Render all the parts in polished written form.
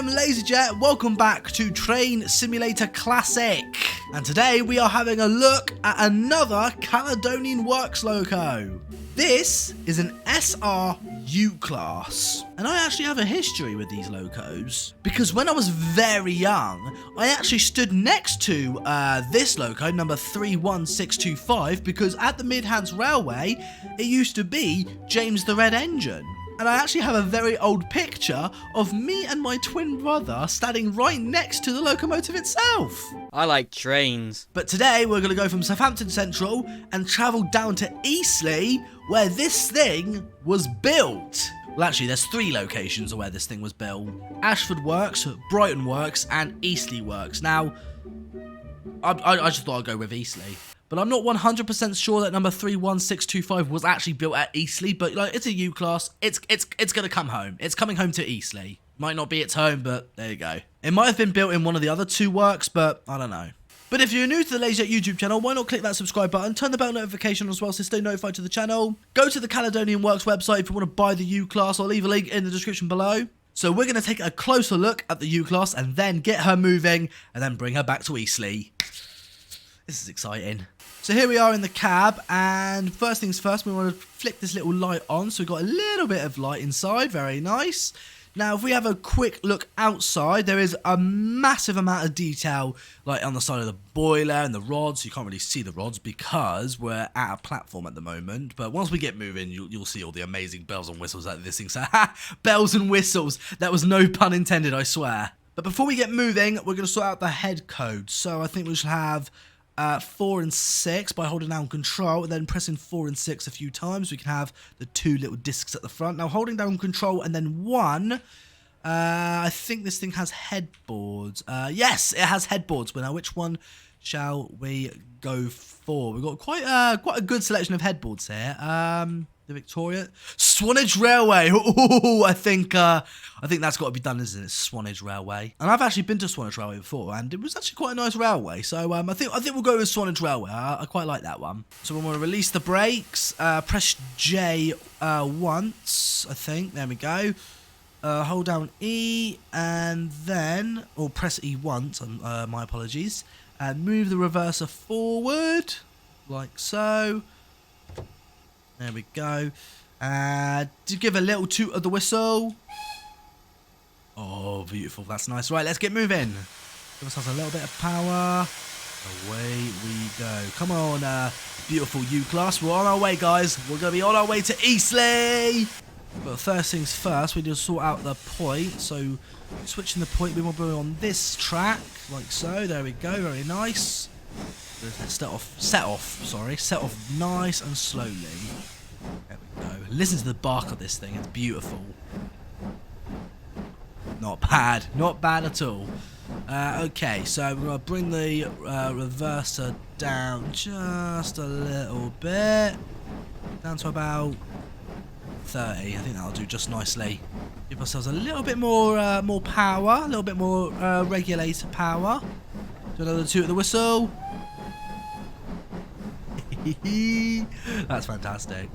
LaZeR. Welcome back to Train Simulator Classic. And today we are having a look at another Caledonian Works loco. This is an SR U-Class. And I actually have a history with these locos, because when I was very young, I actually stood next to this loco, number 31625, because at the Midlands Railway, it used to be James the Red Engine. And I actually have a very old picture of me and my twin brother standing right next to the locomotive itself. I like trains. But today we're going to go from Southampton Central and travel down to Eastleigh, where this thing was built. Well, actually, there's 3 locations where this thing was built. Ashford Works, Brighton Works, and Eastleigh Works. Now, I just thought I'd go with Eastleigh. But I'm not 100% sure that number 31625 was actually built at Eastleigh, but like, it's a U-Class. It's going to come home. It's coming home to Eastleigh. Might not be its home, but there you go. It might have been built in one of the other 2 works, but I don't know. But if you're new to the LaZeR YouTube channel, why not click that subscribe button, turn the bell notification as well so stay notified to the channel. Go to the Caledonian Works website if you want to buy the U-Class. I'll leave a link in the description below. So we're going to take a closer look at the U-Class and then get her moving and then bring her back to Eastleigh. This is exciting. So here we are in the cab, and first things first, we want to flick this little light on, so we've got a little bit of light inside, very nice. Now, if we have a quick look outside, there is a massive amount of detail, like on the side of the boiler and the rods. You can't really see the rods because we're at a platform at the moment, but once we get moving, you'll see all the amazing bells and whistles that this thing says. Bells and whistles, that was no pun intended, I swear. But before we get moving, we're going to sort out the head code, so I think we should have 4 and 6 by holding down control and then pressing 4 and 6 a few times. We can have the 2 little discs at the front. Now holding down control and then 1, I think this thing has headboards. Yes, it has headboards. But now which one shall we go for? We've got quite a good selection of headboards here. The Victoria Swanage Railway. Ooh, I think that's got to be done, isn't it? Swanage Railway. And I've actually been to Swanage Railway before, and it was actually quite a nice railway. So I think we'll go with Swanage Railway. I quite like that one. So we want to release the brakes. Press J once. I think. There we go. Hold down E and then, or press E once. My apologies. And move the reverser forward, like so. There we go. To give a little toot of the whistle. Oh, beautiful. That's nice. Right, let's get moving. Give ourselves a little bit of power. Away we go. Come on, beautiful U-Class. We're on our way, guys. We're going to be on our way to Eastleigh. But first things first, we just sort out the point. So, switching the point, we will be on this track, like so. There we go. Very nice. Set off nice and slowly. There we go. Listen to the bark of this thing, it's beautiful. Not bad at all. Okay, so we're going to bring the reverser down just a little bit. Down to about 30, I think that'll do just nicely. Give ourselves a little bit more power, a little bit more regulator power. Do another toot of the whistle. That's fantastic.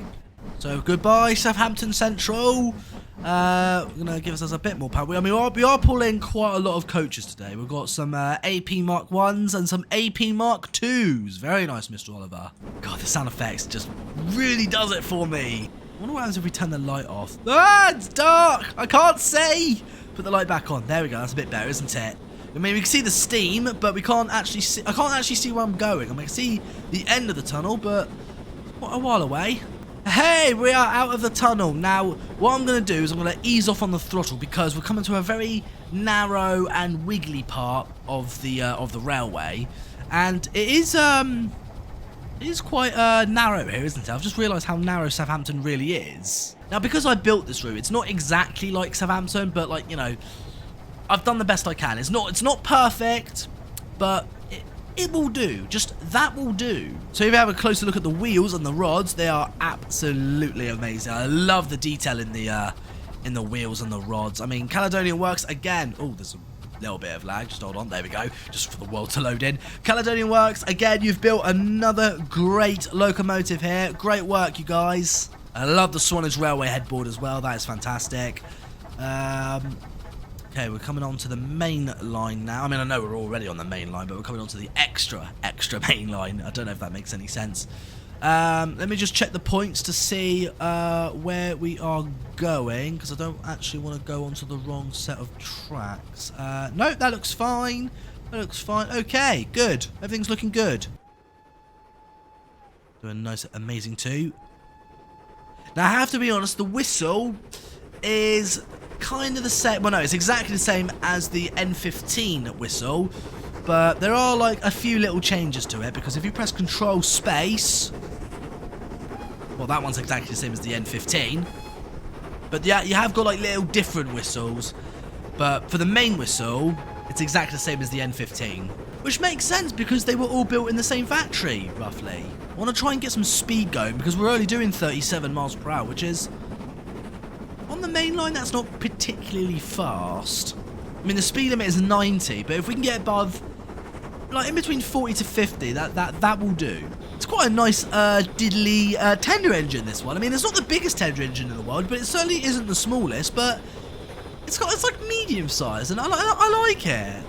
So goodbye Southampton Central. We're gonna give us a bit more power. I mean, we are pulling quite a lot of coaches today. We've got some AP Mark 1s and some AP Mark 2s. Very nice, Mr. Oliver. God, the sound effects just really does it for me. I wonder what happens if we turn the light off. Ah, it's dark. I can't see. Put the light back on. There we go. That's a bit better, isn't it? I mean, we can see the steam, but we can't actually see. I can't actually see where I'm going. I mean, I can see the end of the tunnel, but quite a while away. Hey, we are out of the tunnel. Now, what I'm going to do is I'm going to ease off on the throttle because we're coming to a very narrow and wiggly part of the railway, and it is quite narrow here, isn't it? I've just realised how narrow Southampton really is. Now, because I built this route, it's not exactly like Southampton, but like, you know, I've done the best I can. It's not perfect, but it will do. Just that will do. So if you have a closer look at the wheels and the rods, they are absolutely amazing. I love the detail in the wheels and the rods. I mean, Caledonia Works again. Oh, there's a little bit of lag. Just hold on. There we go. Just for the world to load in. Caledonia Works again. You've built another great locomotive here. Great work, you guys. I love the Swanage Railway headboard as well. That is fantastic. Okay, we're coming on to the main line now. I mean, I know we're already on the main line, but we're coming on to the extra main line. I don't know if that makes any sense. Let me just check the points to see where we are going, because I don't actually want to go onto the wrong set of tracks. No, that looks fine. That looks fine. Okay, good. Everything's looking good. Doing nice, amazing too. Now, I have to be honest, the whistle is kind of the same. Well, no, it's exactly the same as the N15 whistle, but there are like a few little changes to it, because if you press Control Space, well, that one's exactly the same as the N15, but yeah, you have got like little different whistles, but for the main whistle, it's exactly the same as the N15, which makes sense because they were all built in the same factory, roughly. I want to try and get some speed going, because we're only doing 37 miles per hour, which is, on the main line, that's not particularly fast. I mean, the speed limit is 90, but if we can get above, like in between 40 to 50, that will do. It's quite a nice diddly tender engine, this one. I mean, it's not the biggest tender engine in the world, but it certainly isn't the smallest, but it's like medium size, and I like it.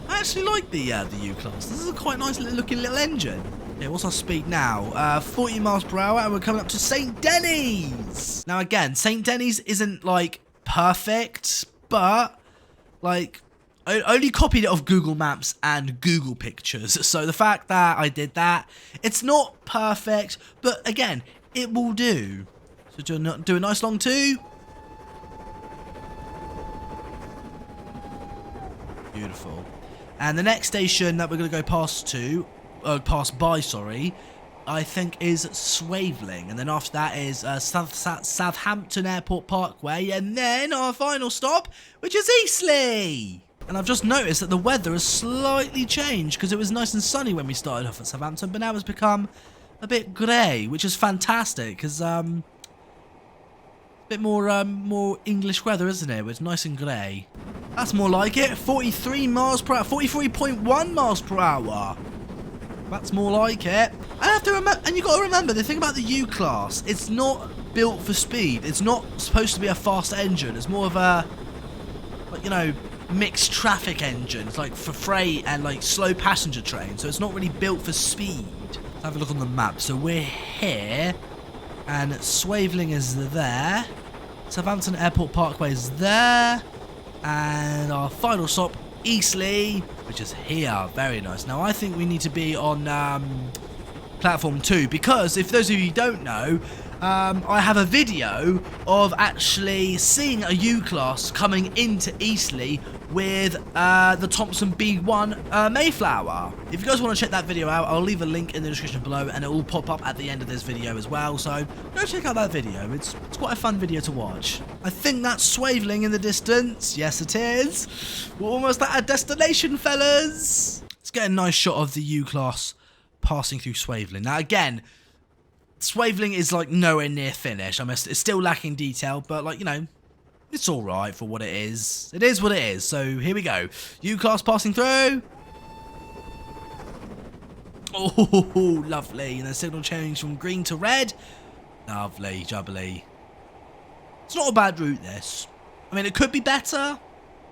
I actually like the U-Class. This is a quite nice looking little engine. Okay, what's our speed now? 40 miles per hour, and we're coming up to St. Denis. Now, again, St. Denis isn't, like, perfect, but, like, I only copied it off Google Maps and Google Pictures. So the fact that I did that, it's not perfect, but, again, it will do. So do a nice long two. Beautiful. And the next station that we're going to go pass by, I think is Swaveling, and then after that is Southampton Airport Parkway, and then our final stop, which is Eastleigh. And I've just noticed that the weather has slightly changed, because it was nice and sunny when we started off at Southampton, but now it's become a bit grey, which is fantastic, because a bit more English weather, isn't it? It's nice and grey. That's more like it. 43 miles per hour, 43.1 miles per hour. That's more like it. I have to remember, and you got to remember the thing about the U-Class. It's not built for speed. It's not supposed to be a fast engine. It's more of a, like, you know, mixed traffic engine. It's like for freight and like slow passenger trains. So it's not really built for speed. Let's have a look on the map. So we're here, and Swaveling is there. Southampton Airport Parkway is there, and our final stop, Eastleigh, which is here. Very nice. Now, I think we need to be on platform 2, because if those of you don't know, I have a video of actually seeing a U-Class coming into Eastleigh with the Thompson B1 Mayflower. If you guys want to check that video out, I'll leave a link in the description below, and it will pop up at the end of this video as well, so go check out that video. It's quite a fun video to watch. I think that's Swaveling in the distance. Yes, it is. We're almost at our destination, fellas. Let's get a nice shot of the U-Class passing through Swaveling. Now, again, Swaveling is like nowhere near finished. I mean, it's still lacking detail, but like, you know, it's alright for what it is. It is what it is. So here we go. U-Class passing through. Oh, lovely. And the signal changed from green to red. Lovely, jubbly. It's not a bad route, this. I mean, it could be better,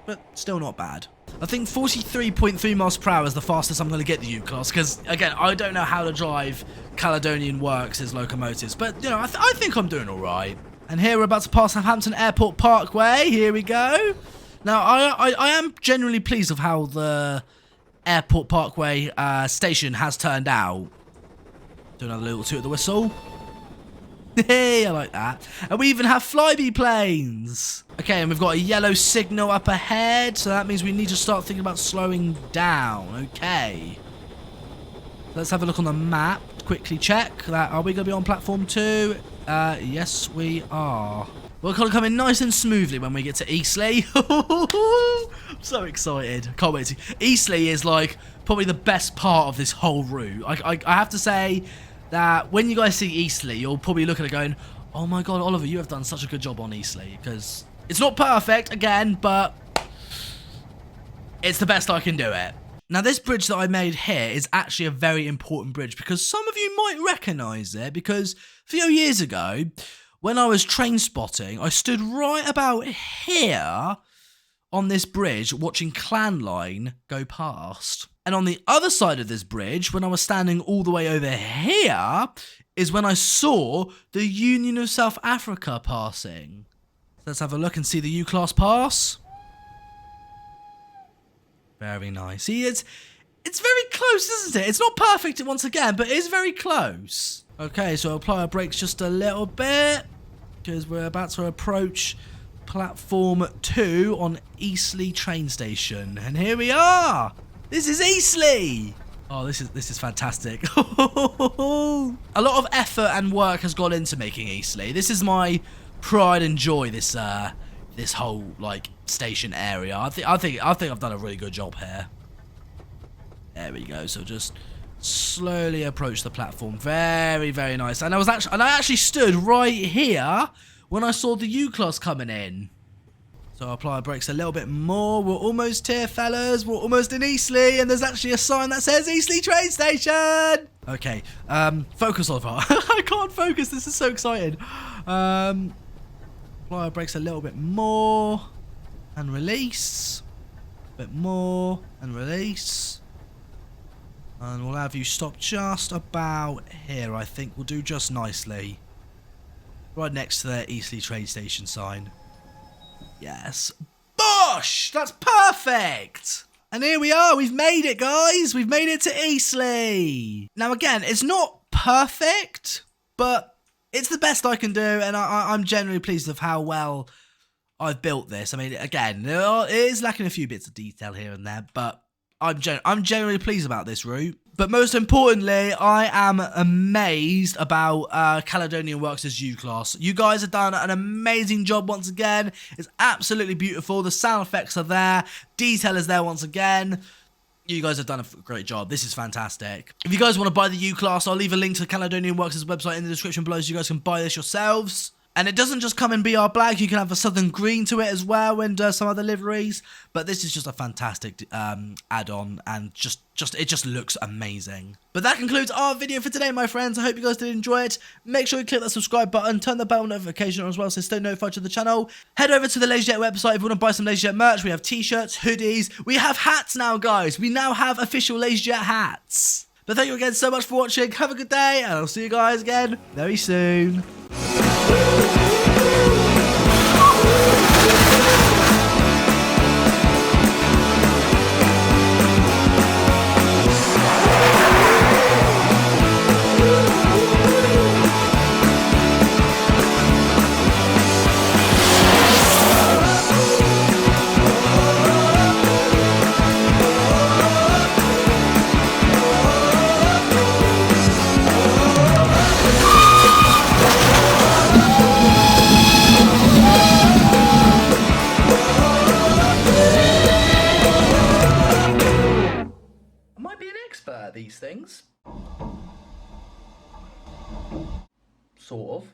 but still not bad. I think 43.3 miles per hour is the fastest I'm going to get the U-Class, because, again, I don't know how to drive Caledonia Works' locomotives, but, you know, I think I'm doing alright. And here we're about to pass Southampton Airport Parkway. Here we go. Now, I am generally pleased with how the Airport Parkway station has turned out. Do another little toot of the whistle. Hey, I like that. And we even have flyby planes. Okay, and we've got a yellow signal up ahead, so that means we need to start thinking about slowing down. Okay. Let's have a look on the map. Quickly check that. Are we going to be on platform 2? Yes, we are. We're going to come in nice and smoothly when we get to Eastleigh. I'm so excited. Can't wait to. Eastleigh is like probably the best part of this whole route. I have to say that when you guys see Eastleigh, you'll probably look at it going, oh my god, Oliver, you have done such a good job on Eastleigh, because it's not perfect, again, but it's the best I can do it. Now, this bridge that I made here is actually a very important bridge, because some of you might recognise it, because a few years ago, when I was train spotting, I stood right about here on this bridge watching Clan Line go past. And on the other side of this bridge, when I was standing all the way over here, is when I saw the Union of South Africa passing. Let's have a look and see the U-Class pass. Very nice. See, it's very close, isn't it? It's not perfect once again, but it is very close. Okay, so I'll apply our brakes just a little bit, because we're about to approach platform 2 on Eastleigh train station. And here we are! This is Eastleigh! Oh, this is fantastic. A lot of effort and work has gone into making Eastleigh. This is my pride and joy, this whole, like, station area. I think I've done a really good job here. There we go. So just slowly approach the platform. Very, very nice. And I actually stood right here when I saw the U-Class coming in. So I'll apply our brakes a little bit more. We're almost here, fellas. We're almost in Eastleigh, and there's actually a sign that says Eastleigh train station. Okay, focus, Oliver. I can't focus. This is so exciting. Apply our brakes a little bit more and release. A bit more and release. And we'll have you stop just about here. I think we'll do just nicely. Right next to the Eastleigh train station sign. Yes. Bosh! That's perfect! And here we are. We've made it, guys. We've made it to Eastleigh. Now, again, it's not perfect, but it's the best I can do. And I'm generally pleased with how well I've built this. I mean, again, it is lacking a few bits of detail here and there, but I'm generally pleased about this route. But most importantly, I am amazed about Caledonia Works' U-Class. You guys have done an amazing job once again. It's absolutely beautiful. The sound effects are there. Detail is there once again. You guys have done a great job. This is fantastic. If you guys want to buy the U-Class, I'll leave a link to Caledonia Works' website in the description below so you guys can buy this yourselves. And it doesn't just come in BR Black, you can have a Southern Green to it as well, and some other liveries. But this is just a fantastic add-on, and it just looks amazing. But that concludes our video for today, my friends. I hope you guys did enjoy it. Make sure you click that subscribe button, turn the bell notification on as well so stay notified to the channel. Head over to the LaZeR website if you want to buy some LaZeR merch. We have t-shirts, hoodies, we have hats now, guys. We now have official LaZeR hats. But thank you again so much for watching. Have a good day, and I'll see you guys again very soon. These things. Sort of.